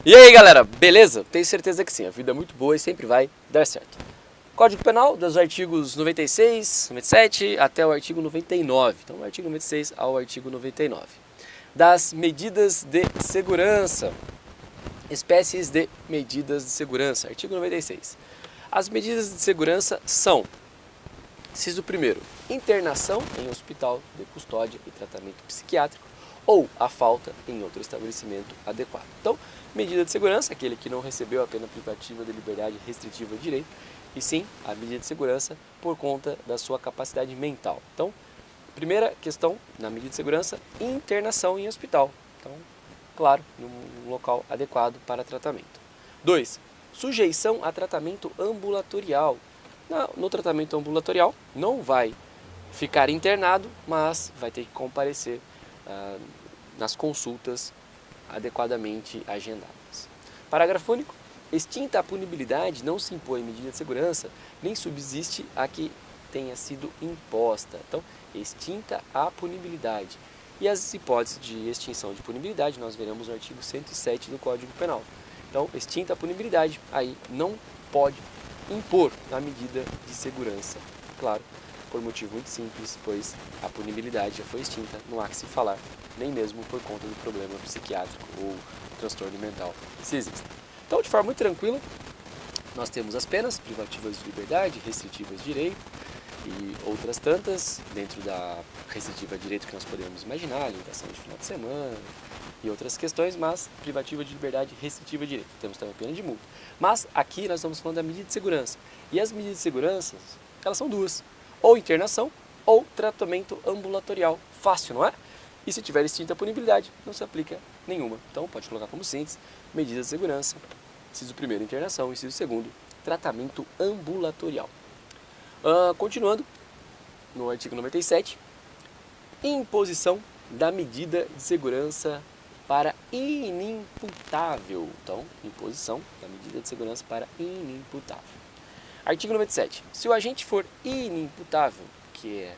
E aí galera, beleza? Tenho certeza que sim, a vida é muito boa e sempre vai dar certo. Código Penal, dos artigos 96, 97 até o artigo 99. Então, do artigo 96 ao artigo 99. Das medidas de segurança. Espécies de medidas de segurança. Artigo 96. As medidas de segurança são: inciso 1º, internação em hospital de custódia e tratamento psiquiátrico ou a falta em outro estabelecimento adequado. Então, medida de segurança, aquele que não recebeu a pena privativa de liberdade restritiva de direito, e sim a medida de segurança por conta da sua capacidade mental. Então, primeira questão na medida de segurança, internação em hospital. Então, claro, num local adequado para tratamento. 2. Sujeição a tratamento ambulatorial. No tratamento ambulatorial, não vai ficar internado, mas vai ter que comparecer nas consultas adequadamente agendadas. Parágrafo único. Extinta a punibilidade, não se impõe medida de segurança, nem subsiste a que tenha sido imposta. Então, extinta a punibilidade. E as hipóteses de extinção de punibilidade nós veremos no artigo 107 do Código Penal. Então, extinta a punibilidade, aí não pode impor a medida de segurança. Claro, por motivo muito simples, pois a punibilidade já foi extinta, não há que se falar, nem mesmo por conta do problema psiquiátrico ou transtorno mental, se existe. Então, de forma muito tranquila, nós temos as penas privativas de liberdade, restritivas de direito e outras tantas, dentro da restritiva de direito que nós podemos imaginar, limitação de final de semana e outras questões, mas privativa de liberdade, restritiva de direito. Temos também a pena de multa. Mas aqui nós estamos falando da medida de segurança. E as medidas de segurança, elas são duas: ou internação ou tratamento ambulatorial. Fácil, não é? E se tiver extinta a punibilidade, não se aplica nenhuma. Então pode colocar como síntese: medidas de segurança, inciso 1º, internação, inciso 2º, tratamento ambulatorial. Continuando, no artigo 97, imposição da medida de segurança para inimputável. Então, imposição da medida de segurança para inimputável. Artigo 97. Se o agente for inimputável, que é,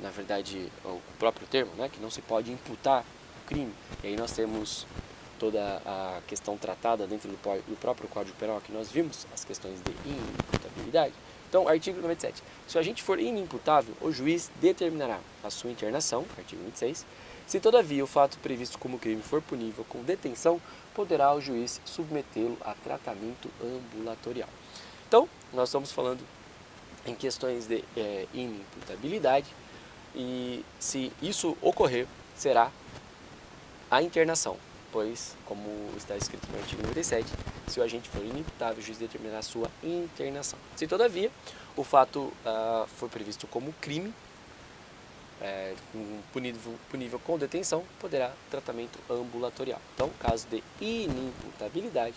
na verdade, o próprio termo, né, que não se pode imputar o crime, e aí nós temos toda a questão tratada dentro do próprio Código Penal, que nós vimos as questões de inimputabilidade. Então, artigo 97. Se o agente for inimputável, o juiz determinará a sua internação, artigo 26. Se, todavia, o fato previsto como crime for punível com detenção, poderá o juiz submetê-lo a tratamento ambulatorial. Então, nós estamos falando em questões de inimputabilidade, e se isso ocorrer, será a internação, pois, como está escrito no artigo 97, se o agente for inimputável, o juiz determinará a sua internação. Se, todavia, o fato for previsto como crime, punível com detenção, poderá tratamento ambulatorial. Então, caso de inimputabilidade,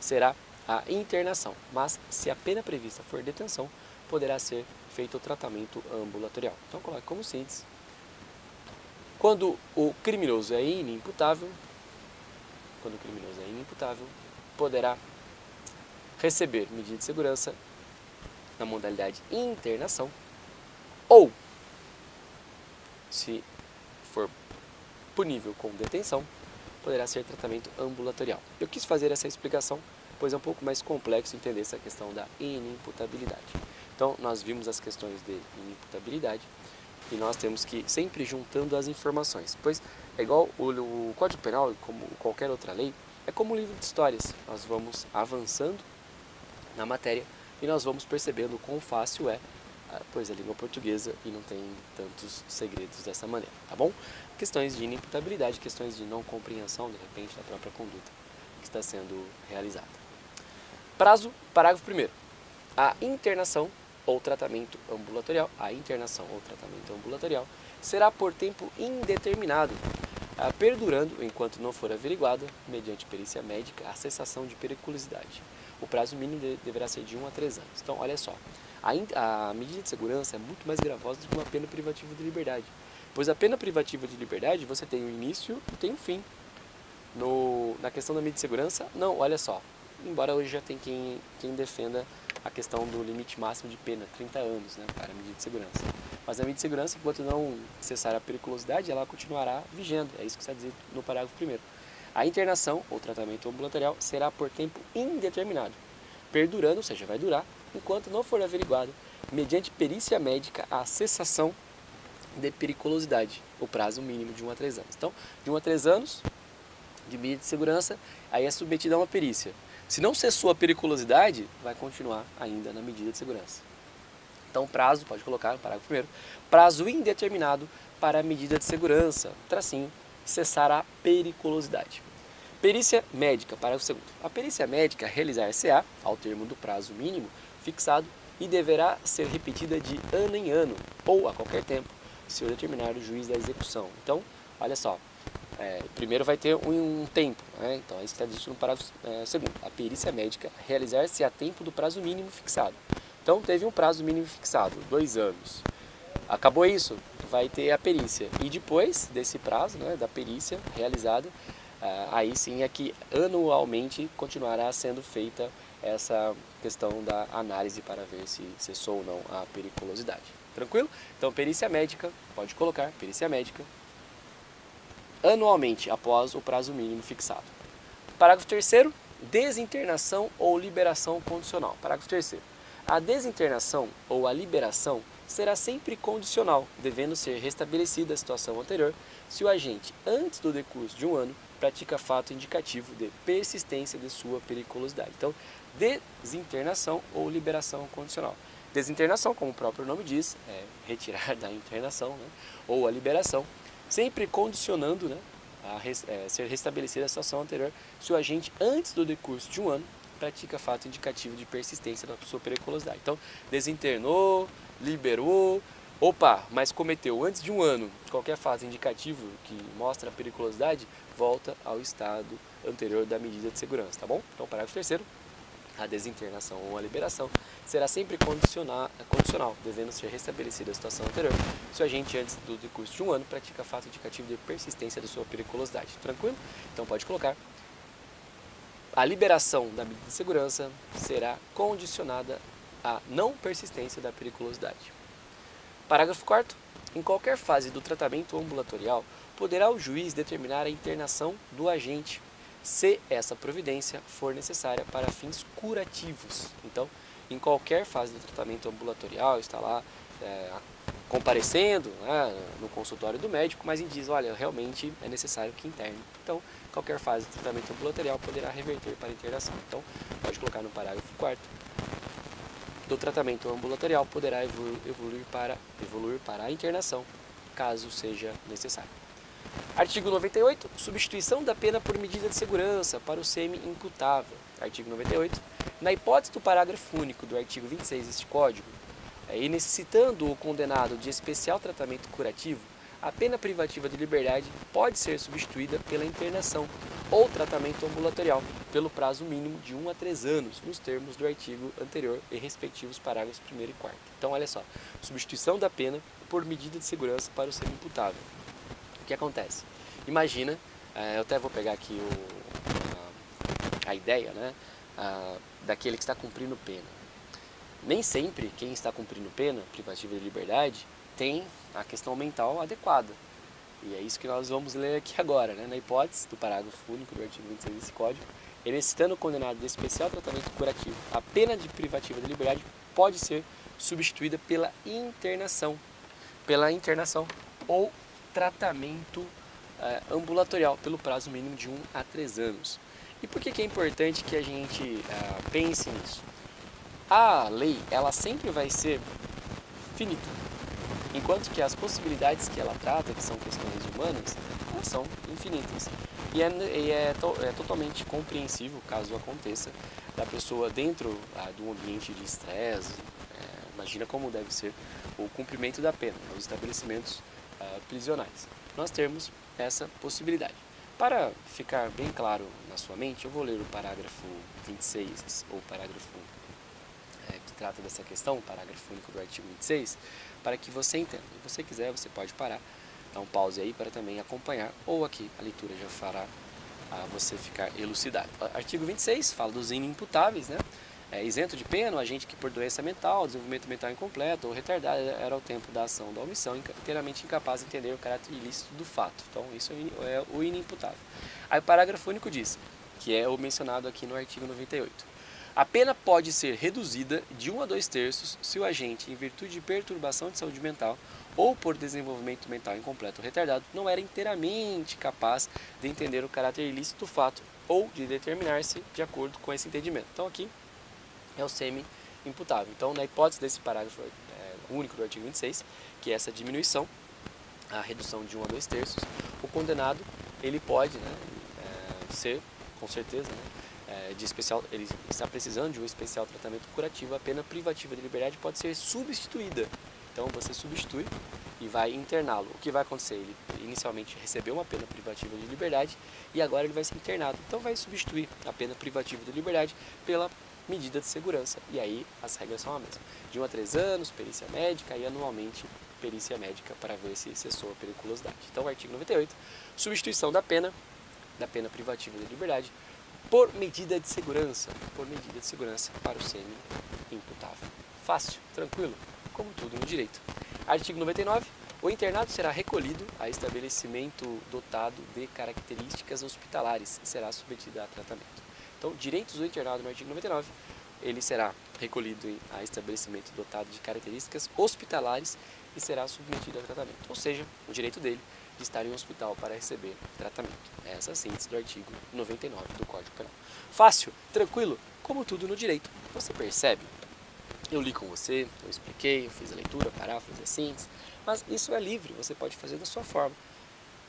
será a internação. Mas, se a pena prevista for detenção, poderá ser feito o tratamento ambulatorial. Então, coloque como síntese: quando o criminoso é inimputável, poderá receber medida de segurança na modalidade internação, ou, se for punível com detenção, poderá ser tratamento ambulatorial. Eu quis fazer essa explicação, pois é um pouco mais complexo entender essa questão da inimputabilidade. Então, nós vimos as questões de inimputabilidade, e nós temos que ir sempre juntando as informações, pois é igual o Código Penal, como qualquer outra lei, é como um livro de histórias. Nós vamos avançando na matéria e nós vamos percebendo o quão fácil é, pois a língua portuguesa e não tem tantos segredos dessa maneira, tá bom? Questões de inimputabilidade, questões de não compreensão, de repente, da própria conduta que está sendo realizada. Prazo, parágrafo 1º. A internação ou tratamento ambulatorial, será por tempo indeterminado, perdurando enquanto não for averiguada, mediante perícia médica, a cessação de periculosidade. O prazo mínimo deverá ser de 1 a 3 anos. Então, olha só, a medida de segurança é muito mais gravosa do que uma pena privativa de liberdade, pois a pena privativa de liberdade você tem o início e tem o fim. Na questão da medida de segurança, não, olha só, embora hoje já tem quem defenda a questão do limite máximo de pena, 30 anos, né, para a medida de segurança. Mas a medida de segurança, enquanto não cessar a periculosidade, ela continuará vigendo. É isso que está dizendo no parágrafo 1º. A internação ou tratamento ambulatorial será por tempo indeterminado, perdurando, ou seja, vai durar, enquanto não for averiguado, mediante perícia médica, a cessação de periculosidade, o prazo mínimo de 1 a 3 anos. Então, de 1 a 3 anos de medida de segurança, aí é submetida a uma perícia. Se não cessou a periculosidade, vai continuar ainda na medida de segurança. Então, prazo, pode colocar no parágrafo 1º, prazo indeterminado para a medida de segurança, tracinho, cessar a periculosidade. Perícia médica, parágrafo 2º. A perícia médica realizar-se-á ao termo do prazo mínimo fixado e deverá ser repetida de ano em ano ou a qualquer tempo, se o determinar o juiz da execução. Então, olha só, primeiro vai ter um tempo, né? Então é isso que está dito no parágrafo 2º. A perícia médica realizar-se a tempo do prazo mínimo fixado. Então teve um prazo mínimo fixado, 2 anos. Acabou isso, vai ter a perícia. E depois desse prazo, né, da perícia realizada, aí sim é que anualmente continuará sendo feita essa questão da análise para ver se cessou ou não a periculosidade. Tranquilo? Então, perícia médica, pode colocar, perícia médica, anualmente após o prazo mínimo fixado. Parágrafo 3º, desinternação ou liberação condicional. Parágrafo 3º. A desinternação ou a liberação será sempre condicional, devendo ser restabelecida a situação anterior se o agente, antes do decurso de 1 ano, pratica fato indicativo de persistência de sua periculosidade. Então, desinternação ou liberação condicional. Desinternação, como o próprio nome diz, é retirar da internação, né, ou a liberação, sempre condicionando, né, a ser restabelecida a situação anterior se o agente, antes do decurso de 1 ano, pratica fato indicativo de persistência da sua periculosidade. Então, desinternou, liberou, mas cometeu antes de 1 ano qualquer fato indicativo que mostra a periculosidade, volta ao estado anterior da medida de segurança, tá bom? Então, parágrafo 3º, a desinternação ou a liberação será sempre condicional, devendo ser restabelecida a situação anterior se o agente, antes do decurso de 1 ano, pratica fato indicativo de persistência da sua periculosidade. Tranquilo? Então, pode colocar. A liberação da medida de segurança será condicionada à não persistência da periculosidade. Parágrafo 4º. Em qualquer fase do tratamento ambulatorial, poderá o juiz determinar a internação do agente, se essa providência for necessária para fins curativos. Então, em qualquer fase do tratamento ambulatorial, está lá comparecendo, né, no consultório do médico, mas diz, olha, realmente é necessário que interne. Então, qualquer fase do tratamento ambulatorial poderá reverter para a internação. Então, pode colocar no parágrafo 4º, do tratamento ambulatorial poderá evoluir para a internação, caso seja necessário. Artigo 98, substituição da pena por medida de segurança para o semi-imputável. Artigo 98, na hipótese do parágrafo único do artigo 26 deste Código, e necessitando o condenado de especial tratamento curativo, a pena privativa de liberdade pode ser substituída pela internação ou tratamento ambulatorial pelo prazo mínimo de 1 a 3 anos, nos termos do artigo anterior e respectivos parágrafos 1º e 4º. Então, olha só, substituição da pena por medida de segurança para o semi-imputável. O que acontece? Imagina, eu até vou pegar aqui a ideia, né, daquele que está cumprindo pena. Nem sempre quem está cumprindo pena privativa de liberdade tem a questão mental adequada. E é isso que nós vamos ler aqui agora, né? Na hipótese do parágrafo único do artigo 26 desse Código, necessitando o condenado de especial tratamento curativo, a pena de privativa de liberdade pode ser substituída pela internação ou tratamento ambulatorial pelo prazo mínimo de 1 a 3 anos. E por que é importante que a gente pense nisso? A lei, ela sempre vai ser finita, enquanto que as possibilidades que ela trata, que são questões humanas, elas são infinitas. E é totalmente compreensível, caso aconteça, da pessoa dentro de um ambiente de estresse, imagina como deve ser o cumprimento da pena, os estabelecimentos prisionais. Nós temos essa possibilidade. Para ficar bem claro na sua mente, eu vou ler o parágrafo 26, ou parágrafo que trata dessa questão, o parágrafo único do artigo 26, para que você entenda. Se você quiser, você pode parar, dar um pause aí para também acompanhar, ou aqui a leitura já fará você ficar elucidado. Artigo 26 fala dos inimputáveis, né? isento de pena o agente que por doença mental, desenvolvimento mental incompleto ou retardado era ao tempo da ação da omissão inteiramente incapaz de entender o caráter ilícito do fato. Então isso é o inimputável. Aí o parágrafo único diz, que é o mencionado aqui no artigo 98. A pena pode ser reduzida de 1 a 2/3 se o agente, em virtude de perturbação de saúde mental ou por desenvolvimento mental incompleto ou retardado, não era inteiramente capaz de entender o caráter ilícito do fato ou de determinar-se de acordo com esse entendimento. Então aqui é o semi-imputável. Então, na hipótese desse parágrafo único do artigo 26, que é essa diminuição, a redução de 1 a 2/3, o condenado ele pode ser, com certeza, de especial, ele está precisando de um especial tratamento curativo, a pena privativa de liberdade pode ser substituída. Então você substitui e vai interná-lo. O que vai acontecer? Ele inicialmente recebeu uma pena privativa de liberdade e agora ele vai ser internado. Então vai substituir a pena privativa de liberdade pela medida de segurança. E aí as regras são as mesmas. De 1 a 3 anos, perícia médica e anualmente perícia médica para ver se cessou a periculosidade. Então o artigo 98, substituição da pena privativa de liberdade por medida de segurança para o semi-imputável. Fácil, tranquilo, como tudo no direito. Artigo 99. O internado será recolhido a estabelecimento dotado de características hospitalares e será submetido a tratamento. Então, direitos do internado no artigo 99, ele será recolhido a estabelecimento dotado de características hospitalares e será submetido a tratamento. Ou seja, o direito dele de estar em um hospital para receber tratamento. É essa a síntese do artigo 99 do Código Penal. Fácil, tranquilo, como tudo no direito. Você percebe? Eu li com você, eu expliquei, eu fiz a leitura, paráfrase, a síntese, mas isso é livre, você pode fazer da sua forma.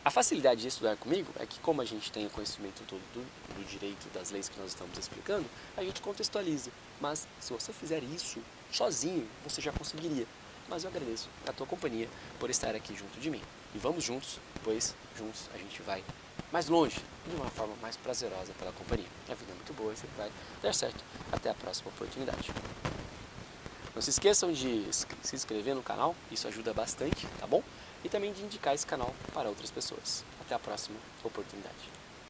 A facilidade de estudar comigo é que, como a gente tem o conhecimento todo do direito, das leis que nós estamos explicando, a gente contextualiza. Mas se você fizer isso sozinho, você já conseguiria. Mas eu agradeço a tua companhia por estar aqui junto de mim. E vamos juntos, pois juntos a gente vai mais longe, de uma forma mais prazerosa pela companhia. A vida é muito boa e sempre vai dar certo. Até a próxima oportunidade. Não se esqueçam de se inscrever no canal, isso ajuda bastante, tá bom? E também de indicar esse canal para outras pessoas. Até a próxima oportunidade.